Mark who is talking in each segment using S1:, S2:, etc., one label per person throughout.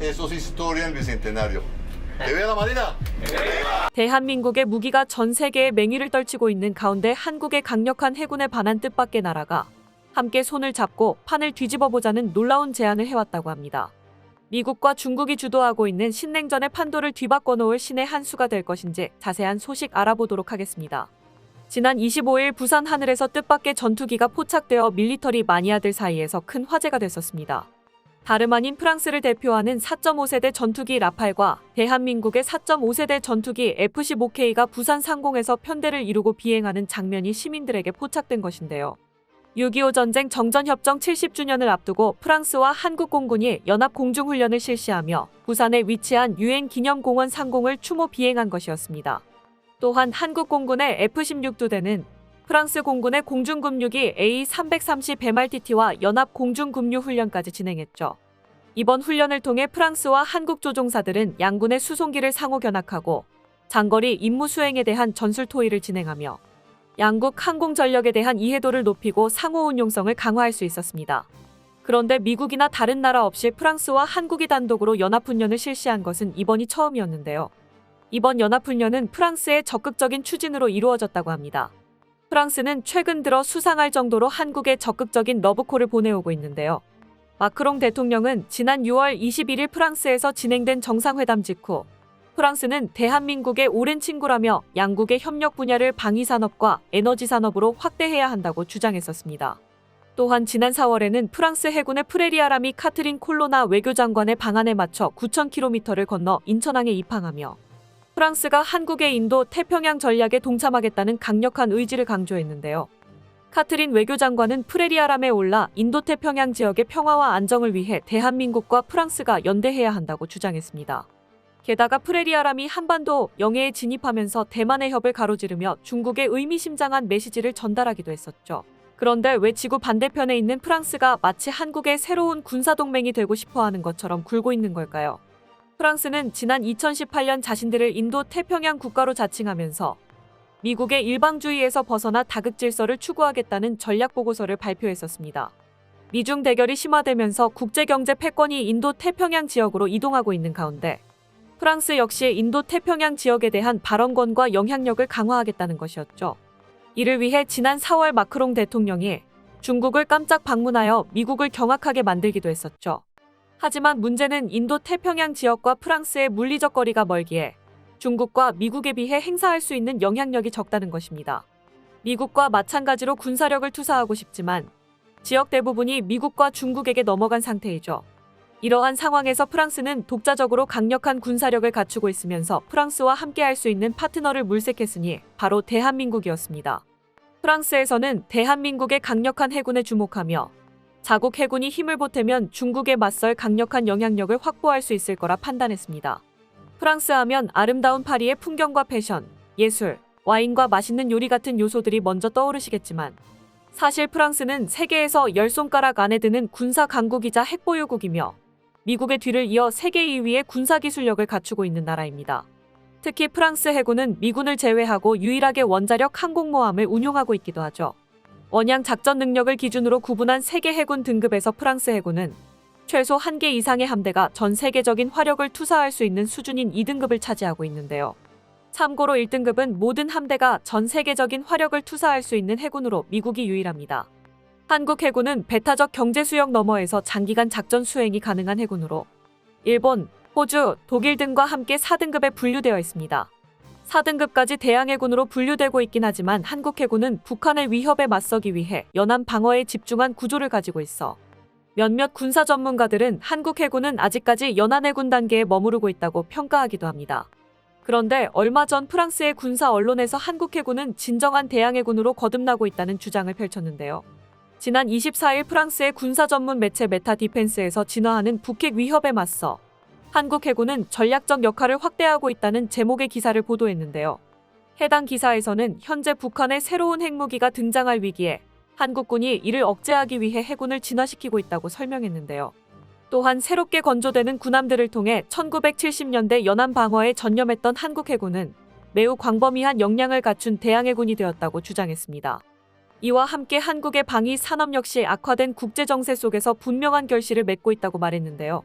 S1: Eso es historia en el Bicentenario. ¡Que viva la Marina!
S2: 대한민국의 무기가 전 세계에 맹위를 떨치고 있는 가운데 한국의 강력한 해군에 반한 뜻밖의 나라가 함께 손을 잡고 판을 뒤집어보자는 놀라운 제안을 해왔다고 합니다. 미국과 중국이 주도하고 있는 신냉전의 판도를 뒤바꿔 놓을 신의 한 수가 될 것인지 자세한 소식 알아보도록 하겠습니다. 지난 25일 부산 하늘에서 뜻밖의 전투기가 포착되어 밀리터리 마니아들 사이에서 큰 화제가 됐었습니다. 다름 아닌 프랑스를 대표하는 4.5세대 전투기 라팔과 대한민국의 4.5세대 전투기 F-15K가 부산 상공에서 편대를 이루고 비행하는 장면이 시민들에게 포착된 것인데요. 6.25 전쟁 정전협정 70주년을 앞두고 프랑스와 한국 공군이 연합공중훈련을 실시하며 부산에 위치한 유엔기념공원 상공을 추모 비행한 것이었습니다. 또한 한국 공군의 F-16두 대는 프랑스 공군의 공중급류기 A330 MRTT와 연합공중급류훈련까지 진행했죠. 이번 훈련을 통해 프랑스와 한국 조종사들은 양군의 수송기를 상호 견학하고 장거리 임무 수행에 대한 전술 토의를 진행하며 양국 항공전력에 대한 이해도를 높이고 상호 운용성을 강화할 수 있었습니다. 그런데 미국이나 다른 나라 없이 프랑스와 한국이 단독으로 연합훈련을 실시한 것은 이번이 처음이었는데요. 이번 연합훈련은 프랑스의 적극적인 추진으로 이루어졌다고 합니다. 프랑스는 최근 들어 수상할 정도로 한국에 적극적인 러브콜을 보내오고 있는데요. 마크롱 대통령은 지난 6월 21일 프랑스에서 진행된 정상회담 직후 프랑스는 대한민국의 오랜 친구라며 양국의 협력 분야를 방위산업과 에너지산업으로 확대해야 한다고 주장했었습니다. 또한 지난 4월에는 프랑스 해군의 프레리아라미 카트린 콜로나 외교장관의 방안에 맞춰 9,000km를 건너 인천항에 입항하며 프랑스가 한국의 인도 태평양 전략에 동참하겠다는 강력한 의지를 강조했는데요. 카트린 외교장관은 프레리아람에 올라 인도 태평양 지역의 평화와 안정을 위해 대한민국과 프랑스가 연대해야 한다고 주장했습니다. 게다가 프레리아람이 한반도 영해에 진입하면서 대만의 협을 가로지르며 중국의 의미심장한 메시지를 전달하기도 했었죠. 그런데 왜 지구 반대편에 있는 프랑스가 마치 한국의 새로운 군사동맹이 되고 싶어하는 것처럼 굴고 있는 걸까요? 프랑스는 지난 2018년 자신들을 인도 태평양 국가로 자칭하면서 미국의 일방주의에서 벗어나 다극질서를 추구하겠다는 전략보고서를 발표했었습니다. 미중 대결이 심화되면서 국제경제 패권이 인도 태평양 지역으로 이동하고 있는 가운데 프랑스 역시 인도 태평양 지역에 대한 발언권과 영향력을 강화하겠다는 것이었죠. 이를 위해 지난 4월 마크롱 대통령이 중국을 깜짝 방문하여 미국을 경악하게 만들기도 했었죠. 하지만 문제는 인도 태평양 지역과 프랑스의 물리적 거리가 멀기에 중국과 미국에 비해 행사할 수 있는 영향력이 적다는 것입니다. 미국과 마찬가지로 군사력을 투사하고 싶지만 지역 대부분이 미국과 중국에게 넘어간 상태이죠. 이러한 상황에서 프랑스는 독자적으로 강력한 군사력을 갖추고 있으면서 프랑스와 함께할 수 있는 파트너를 물색했으니 바로 대한민국이었습니다. 프랑스에서는 대한민국의 강력한 해군에 주목하며 자국 해군이 힘을 보태면 중국에 맞설 강력한 영향력을 확보할 수 있을 거라 판단했습니다. 프랑스 하면 아름다운 파리의 풍경과 패션, 예술, 와인과 맛있는 요리 같은 요소들이 먼저 떠오르시겠지만 사실 프랑스는 세계에서 10손가락 안에 드는 군사 강국이자 핵보유국이며 미국의 뒤를 이어 세계 2위의 군사기술력을 갖추고 있는 나라입니다. 특히 프랑스 해군은 미군을 제외하고 유일하게 원자력 항공모함을 운용하고 있기도 하죠. 원양 작전 능력을 기준으로 구분한 세계 해군 등급에서 프랑스 해군은 최소 1개 이상의 함대가 전 세계적인 화력을 투사할 수 있는 수준인 2등급을 차지하고 있는데요. 참고로 1등급은 모든 함대가 전 세계적인 화력을 투사할 수 있는 해군으로 미국이 유일합니다. 한국 해군은 배타적 경제 수역 너머에서 장기간 작전 수행이 가능한 해군으로 일본, 호주, 독일 등과 함께 4등급에 분류되어 있습니다. 4등급까지 대항해군으로 분류되고 있긴 하지만 한국 해군은 북한의 위협에 맞서기 위해 연안 방어에 집중한 구조를 가지고 있어 몇몇 군사 전문가들은 한국 해군은 아직까지 연안해군 단계에 머무르고 있다고 평가하기도 합니다. 그런데 얼마 전 프랑스의 군사 언론에서 한국 해군은 진정한 대항해군으로 거듭나고 있다는 주장을 펼쳤는데요. 지난 24일 프랑스의 군사 전문 매체 메타 디펜스에서 진화하는 북핵 위협에 맞서 한국 해군은 전략적 역할을 확대하고 있다는 제목의 기사를 보도했는데요. 해당 기사에서는 현재 북한의 새로운 핵무기가 등장할 위기에 한국군이 이를 억제하기 위해 해군을 진화시키고 있다고 설명했는데요. 또한 새롭게 건조되는 군함들을 통해 1970년대 연안 방어에 전념했던 한국 해군은 매우 광범위한 역량을 갖춘 대항해군이 되었다고 주장했습니다. 이와 함께 한국의 방위 산업 역시 악화된 국제 정세 속에서 분명한 결실을 맺고 있다고 말했는데요.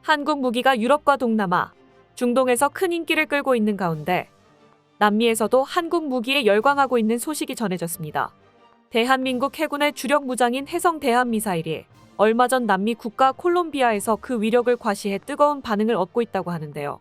S2: 한국 무기가 유럽과 동남아, 중동에서 큰 인기를 끌고 있는 가운데 남미에서도 한국 무기에 열광하고 있는 소식이 전해졌습니다. 대한민국 해군의 주력 무장인 해성 대한미사일이 얼마 전 남미 국가 콜롬비아에서 그 위력을 과시해 뜨거운 반응을 얻고 있다고 하는데요.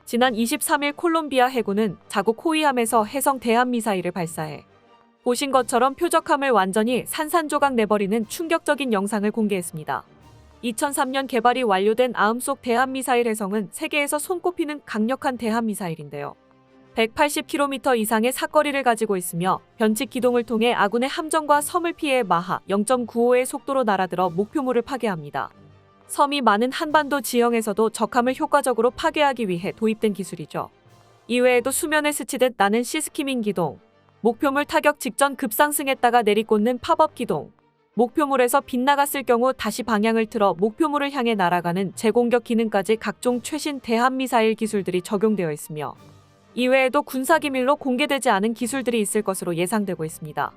S2: 지난 23일 콜롬비아 해군은 자국 호위함에서 해성 대한미사일을 발사해 보신 것처럼 표적함을 완전히 산산조각 내버리는 충격적인 영상을 공개했습니다. 2003년 개발이 완료된 아음속 대한미사일 해성은 세계에서 손꼽히는 강력한 대한미사일인데요. 180km 이상의 사거리를 가지고 있으며 변칙 기동을 통해 아군의 함정과 섬을 피해 마하 0.95의 속도로 날아들어 목표물을 파괴합니다. 섬이 많은 한반도 지형에서도 적함을 효과적으로 파괴하기 위해 도입된 기술이죠. 이외에도 수면에 스치듯 나는 시스키밍 기동, 목표물 타격 직전 급상승했다가 내리꽂는 팝업 기동, 목표물에서 빗나갔을 경우 다시 방향을 틀어 목표물을 향해 날아가는 재공격 기능까지 각종 최신 대한미사일 기술들이 적용되어 있으며 이외에도 군사기밀로 공개되지 않은 기술들이 있을 것으로 예상되고 있습니다.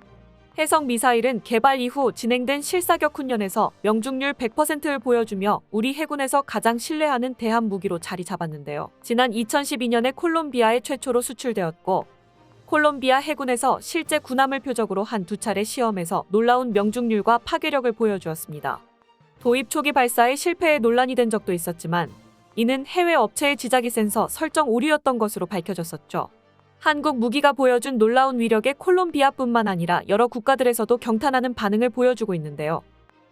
S2: 해성 미사일은 개발 이후 진행된 실사격 훈련에서 명중률 100%를 보여주며 우리 해군에서 가장 신뢰하는 대한 무기로 자리 잡았는데요. 지난 2012년에 콜롬비아에 최초로 수출되었고 콜롬비아 해군에서 실제 군함을 표적으로 한 2차례 시험에서 놀라운 명중률과 파괴력을 보여주었습니다. 도입 초기 발사에 실패해 논란이 된 적도 있었지만 이는 해외 업체의 지자기 센서 설정 오류였던 것으로 밝혀졌었죠. 한국 무기가 보여준 놀라운 위력에 콜롬비아뿐만 아니라 여러 국가들에서도 경탄하는 반응을 보여주고 있는데요.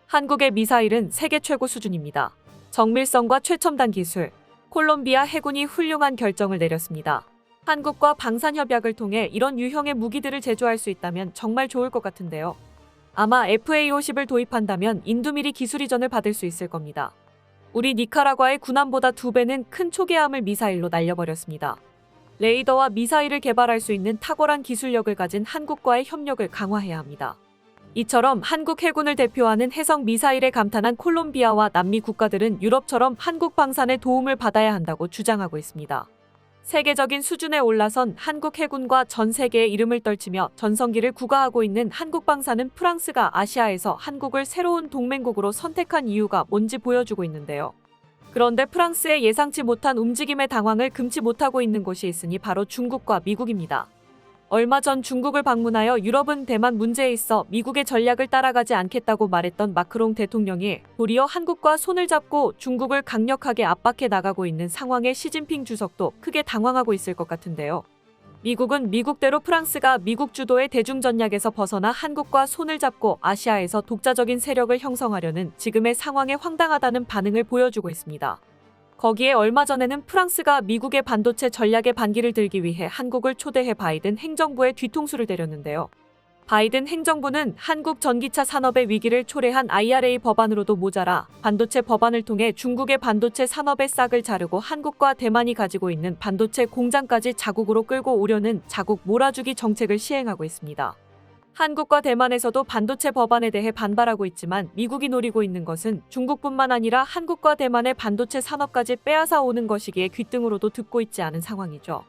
S2: 한국의 미사일은 세계 최고 수준입니다. 정밀성과 최첨단 기술, 콜롬비아 해군이 훌륭한 결정을 내렸습니다. 한국과 방산협약을 통해 이런 유형의 무기들을 제조할 수 있다면 정말 좋을 것 같은데요. 아마 FA-50을 도입한다면 인두미리 기술 이전을 받을 수 있을 겁니다. 우리 니카라과의 군함보다 2배는 큰 초계함을 미사일로 날려버렸습니다. 레이더와 미사일을 개발할 수 있는 탁월한 기술력을 가진 한국과의 협력을 강화해야 합니다. 이처럼 한국 해군을 대표하는 해성 미사일에 감탄한 콜롬비아와 남미 국가들은 유럽처럼 한국 방산의 도움을 받아야 한다고 주장하고 있습니다. 세계적인 수준에 올라선 한국 해군과 전 세계의 이름을 떨치며 전성기를 구가하고 있는 한국 방산은 프랑스가 아시아에서 한국을 새로운 동맹국으로 선택한 이유가 뭔지 보여주고 있는데요. 그런데 프랑스의 예상치 못한 움직임의 당황을 금치 못하고 있는 곳이 있으니 바로 중국과 미국입니다. 얼마 전 중국을 방문하여 유럽은 대만 문제에 있어 미국의 전략을 따라가지 않겠다고 말했던 마크롱 대통령이 도리어 한국과 손을 잡고 중국을 강력하게 압박해 나가고 있는 상황에 시진핑 주석도 크게 당황하고 있을 것 같은데요. 미국은 미국대로 프랑스가 미국 주도의 대중전략에서 벗어나 한국과 손을 잡고 아시아에서 독자적인 세력을 형성하려는 지금의 상황에 황당하다는 반응을 보여주고 있습니다. 거기에 얼마 전에는 프랑스가 미국의 반도체 전략에 반기를 들기 위해 한국을 초대해 바이든 행정부의 뒤통수를 때렸는데요. 바이든 행정부는 한국 전기차 산업의 위기를 초래한 IRA 법안으로도 모자라 반도체 법안을 통해 중국의 반도체 산업의 싹을 자르고 한국과 대만이 가지고 있는 반도체 공장까지 자국으로 끌고 오려는 자국 몰아주기 정책을 시행하고 있습니다. 한국과 대만에서도 반도체 법안에 대해 반발하고 있지만 미국이 노리고 있는 것은 중국뿐만 아니라 한국과 대만의 반도체 산업까지 빼앗아 오는 것이기에 귓등으로도 듣고 있지 않은 상황이죠.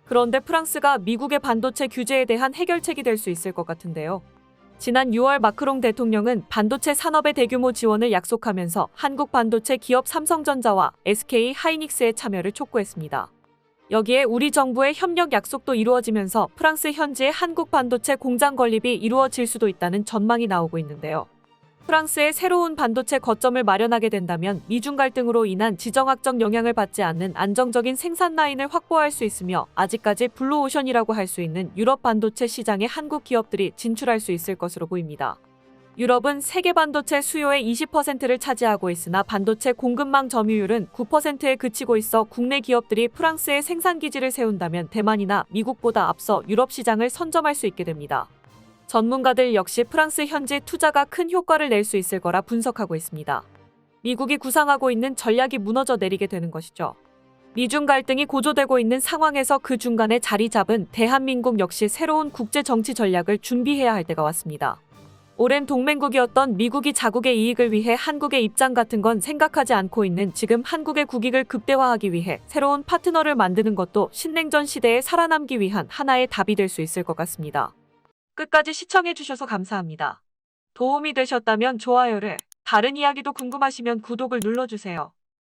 S2: 그런데 프랑스가 미국의 반도체 규제에 대한 해결책이 될 수 있을 것 같은데요. 지난 6월 마크롱 대통령은 반도체 산업의 대규모 지원을 약속하면서 한국 반도체 기업 삼성전자와 SK 하이닉스의 참여를 촉구했습니다. 여기에 우리 정부의 협력 약속도 이루어지면서 프랑스 현지의 한국 반도체 공장 건립이 이루어질 수도 있다는 전망이 나오고 있는데요. 프랑스의 새로운 반도체 거점을 마련하게 된다면 미중 갈등으로 인한 지정학적 영향을 받지 않는 안정적인 생산 라인을 확보할 수 있으며 아직까지 블루오션이라고 할 수 있는 유럽 반도체 시장에 한국 기업들이 진출할 수 있을 것으로 보입니다. 유럽은 세계 반도체 수요의 20%를 차지하고 있으나 반도체 공급망 점유율은 9%에 그치고 있어 국내 기업들이 프랑스에 생산 기지를 세운다면 대만이나 미국보다 앞서 유럽 시장을 선점할 수 있게 됩니다. 전문가들 역시 프랑스 현지 투자가 큰 효과를 낼 수 있을 거라 분석하고 있습니다. 미국이 구상하고 있는 전략이 무너져 내리게 되는 것이죠. 미중 갈등이 고조되고 있는 상황에서 그 중간에 자리 잡은 대한민국 역시 새로운 국제 정치 전략을 준비해야 할 때가 왔습니다. 오랜 동맹국이었던 미국이 자국의 이익을 위해 한국의 입장 같은 건 생각하지 않고 있는 지금 한국의 국익을 극대화하기 위해 새로운 파트너를 만드는 것도 신냉전 시대에 살아남기 위한 하나의 답이 될 수 있을 것 같습니다. 끝까지 시청해주셔서 감사합니다. 도움이 되셨다면 좋아요를, 다른 이야기도 궁금하시면 구독을 눌러주세요.